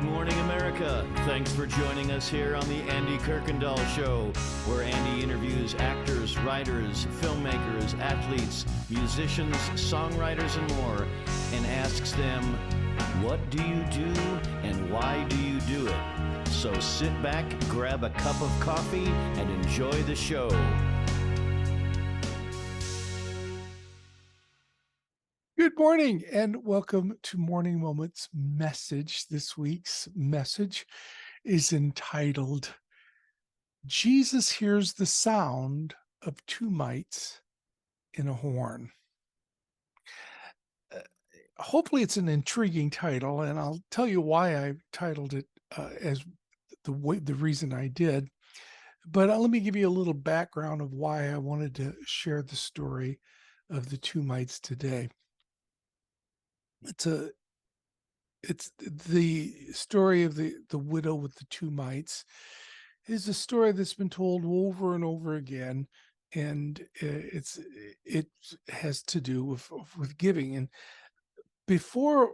Good morning, America. Thanks for joining us here on the Andy Kirkendall Show, where Andy interviews actors, writers, filmmakers, athletes, musicians, songwriters, and more, and asks them, what do you do and why do you do it? So sit back, grab a cup of coffee, and enjoy the show. Good morning and welcome to Morning Moments Message. This week's message is entitled, Jesus Hears the Sound of Two Mites in a Horn. Hopefully it's an intriguing title, and I'll tell you why I titled it as the reason I did. But let me give you a little background of why I wanted to share the story of the two mites today. It's the story of the widow with the two mites is a story that's been told over and over again, and it has to do with giving. And before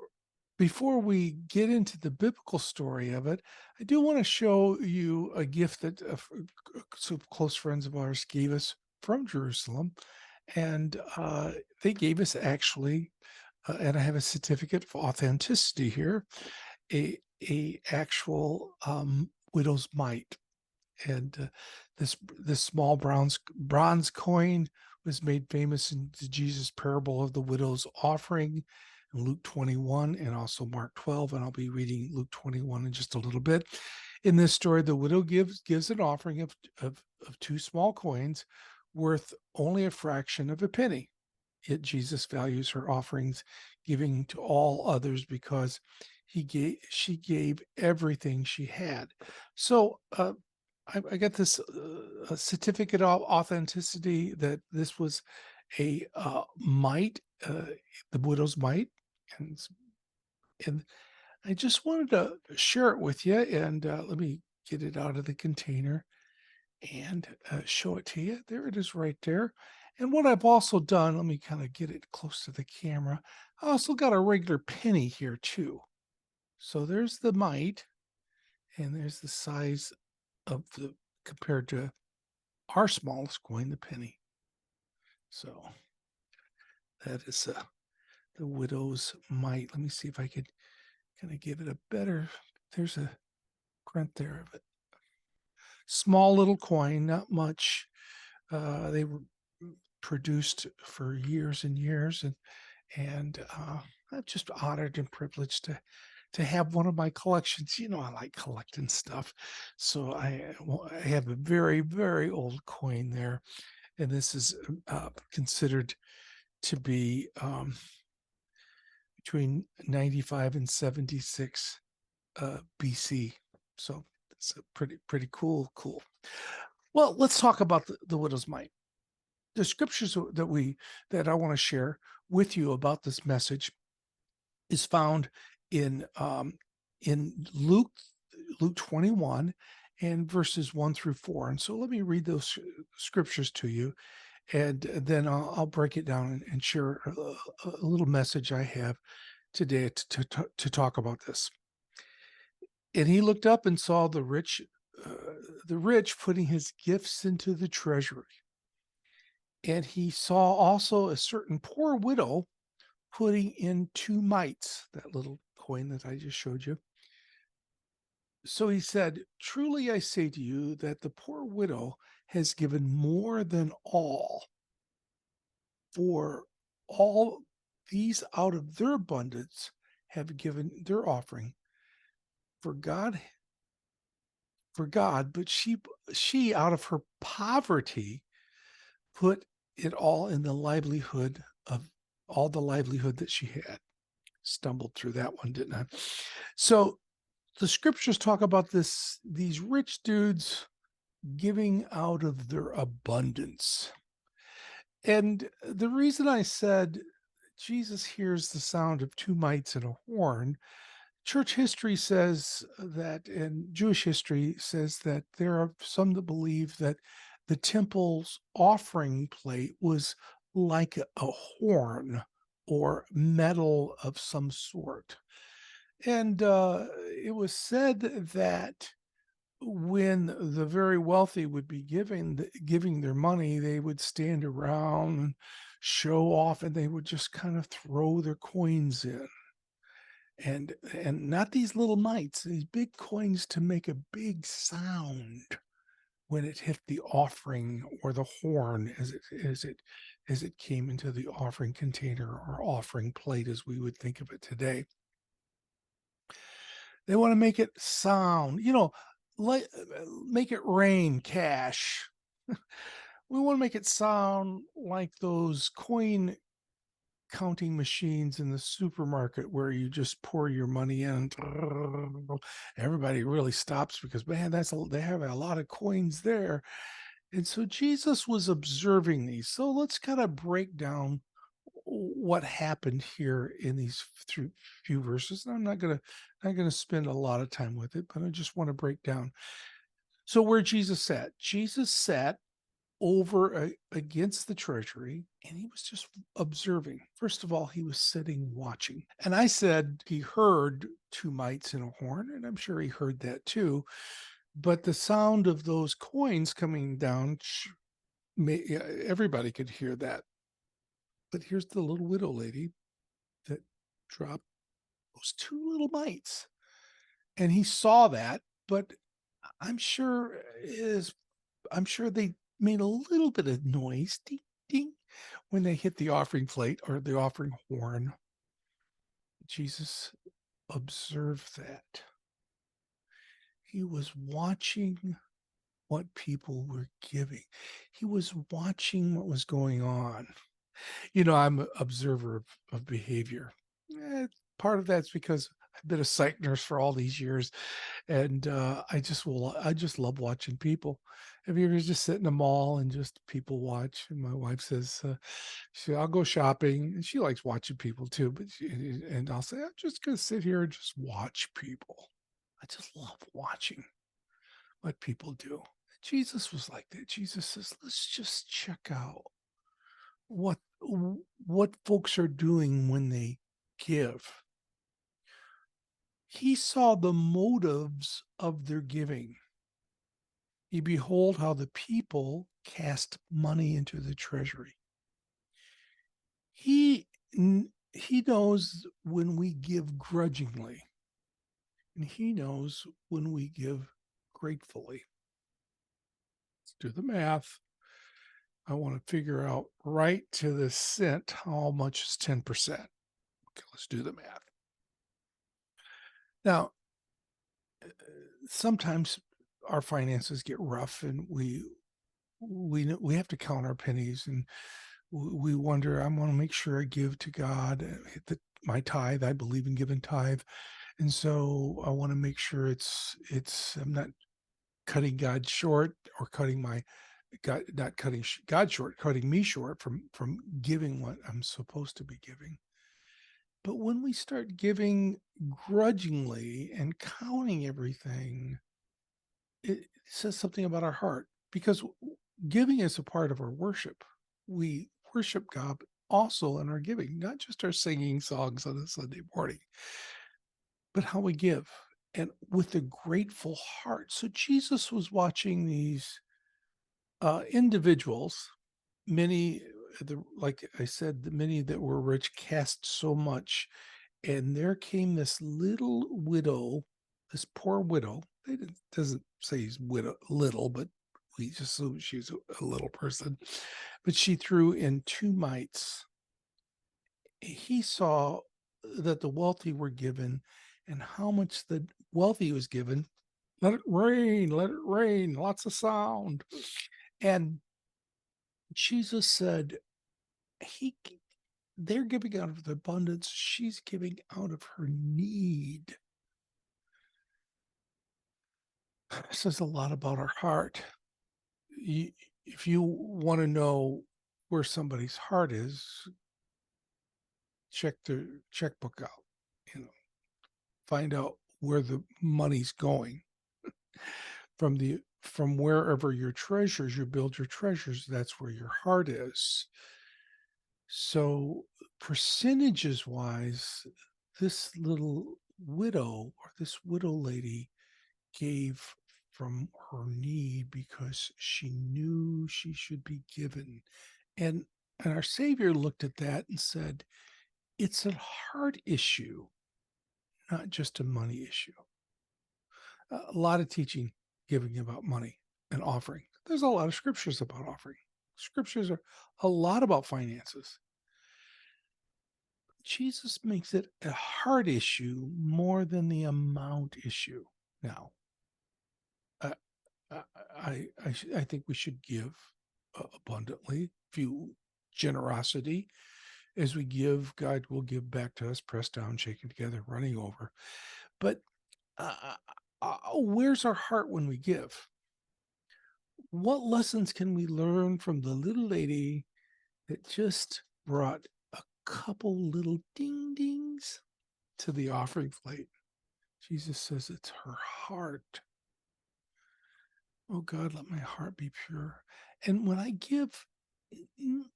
we get into the biblical story of it, I do want to show you a gift that some close friends of ours gave us from Jerusalem, and they gave us actually and I have a certificate of authenticity here, a actual widow's mite. And this small bronze coin was made famous in the Jesus parable of the widow's offering in Luke 21 and also Mark 12, and I'll be reading Luke 21 in just a little bit. In this story, the widow gives an offering of two small coins worth only a fraction of a penny. Yet Jesus values her offerings, giving to all others because she gave everything she had. So I got this certificate of authenticity that this was a mite, the widow's mite, and I just wanted to share it with you. And let me get it out of the container and show it to you. There it is right there. And what I've also done, let me kind of get it close to the camera. I also got a regular penny here too. So there's the mite, and there's the size of the compared to our smallest coin, the penny. So that is the widow's mite. Let me see if I could kind of give it a better. There's a print there of it. Small little coin, not much. They were produced for years and years, and I'm just honored and privileged to have one of my collections. You know, I like collecting stuff, so I have a very, very old coin there, and this is considered to be between 95 and 76 BC. So it's a pretty cool. Well, let's talk about the widow's mite. The scriptures that I want to share with you about this message is found in Luke 21 and verses 1 through 4. And so let me read those scriptures to you, and then I'll break it down and share a little message I have today to talk about this. And he looked up and saw the rich putting his gifts into the treasury. And he saw also a certain poor widow putting in two mites, that little coin that I just showed you. So he said, truly I say to you that the poor widow has given more than all, for all these out of their abundance have given their offering for God, but she out of her poverty put it all in the livelihood that she had. Stumbled through that one, didn't I? So the scriptures talk about these rich dudes giving out of their abundance. And the reason I said Jesus hears the sound of two mites in a horn, church history says that, and Jewish history says that there are some that believe that the temple's offering plate was like a horn or metal of some sort. And it was said that when the very wealthy would be giving their money, they would stand around and show off, and they would just kind of throw their coins in, and not these little mites, these big coins, to make a big sound when it hit the offering or the horn, as it came into the offering container or offering plate, as we would think of it today. They want to make it sound, like, make it rain cash. We want to make it sound like those coin counting machines in the supermarket where you just pour your money in. Everybody really stops because, man, they have a lot of coins there. And so Jesus was observing these. So let's kind of break down what happened here in these few verses. And I'm not gonna spend a lot of time with it, but I just want to break down. So where Jesus sat, over against the treasury, and he was just observing. First of all, he was sitting watching. And I said he heard two mites in a horn, and I'm sure he heard that too. But the sound of those coins coming down, everybody could hear that. But here's the little widow lady that dropped those two little mites. And he saw that, but I'm sure is I'm sure they made a little bit of noise, ding ding, when they hit the offering plate or the offering horn. Jesus observed that. He was watching what people were giving. He was watching what was going on. I'm an observer of behavior. Part of that's because I've been a psych nurse for all these years, and I just love watching people. Have you ever just sit in a mall and just people watch? And my wife says, I'll go shopping, and she likes watching people too. And I'll say, I'm just gonna sit here and just watch people. I just love watching what people do. Jesus was like that. Jesus says, let's just check out what what folks are doing when they give. He saw the motives of their giving. He behold how the people cast money into the treasury. He he knows when we give grudgingly, and he knows when we give gratefully. Let's do the math. I want to figure out right to the cent how much is 10%. Okay, let's do the math. Now, sometimes our finances get rough, and we have to count our pennies, and we wonder, I want to make sure I give to God, my tithe. I believe in giving tithe, and so I want to make sure I'm not cutting God short, or cutting my God, not cutting God short, cutting me short from giving what I'm supposed to be giving. But when we start giving grudgingly and counting everything, it says something about our heart, because giving is a part of our worship. We worship God also in our giving, not just our singing songs on a Sunday morning, but how we give, and with a grateful heart. So Jesus was watching these individuals. Many, like I said, the many that were rich cast so much, and there came this little widow, this poor widow. It doesn't say he's widow little, but we just assume she's a little person. But she threw in two mites. He saw that the wealthy were given, and how much the wealthy was given. Let it rain, lots of sound. And Jesus said, he they're giving out of the abundance, she's giving out of her need. It says a lot about our heart. If you want to know where somebody's heart is, check their checkbook out. Find out where the money's going. From wherever your treasures, you build your treasures. That's where your heart is. So percentages wise, this little widow or this widow lady gave from her need because she knew she should be given. And our Savior looked at that and said, it's a heart issue, not just a money issue. A lot of teaching giving about money and offering. There's a lot of scriptures about offering. Scriptures are a lot about finances. Jesus makes it a heart issue more than the amount issue. Now, I I think we should give abundantly, view generosity. As we give, God will give back to us, pressed down, shaken together, running over. But where's our heart when we give? What lessons can we learn from the little lady that just brought a couple little ding dings to the offering plate? Jesus says it's her heart. Oh God, let my heart be pure. And when I give,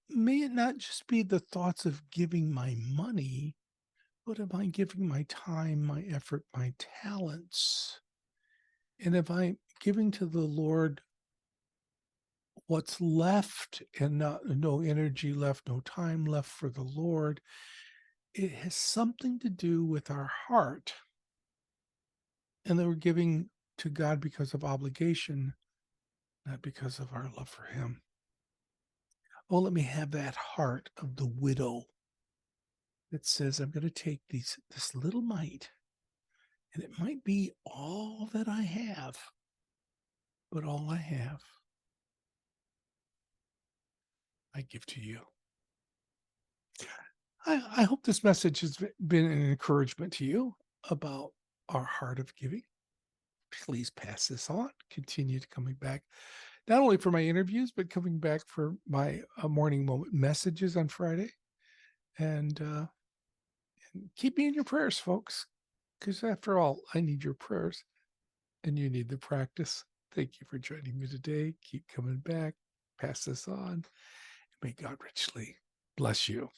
may it not just be the thoughts of giving my money, but am I giving my time, my effort, my talents? And if I'm giving to the Lord what's left and no energy left, no time left for the Lord, it has something to do with our heart. And that we're giving to God because of obligation, not because of our love for Him. Oh, let me have that heart of the widow that says, I'm going to take this little mite, and it might be all that I have, but all I have, I give to you. I hope this message has been an encouragement to you about our heart of giving. Please pass this on. Continue to coming back, not only for my interviews, but coming back for my morning moment messages on Friday. And keep me in your prayers, folks, because after all, I need your prayers and you need the practice. Thank you for joining me today. Keep coming back. Pass this on. May God richly bless you.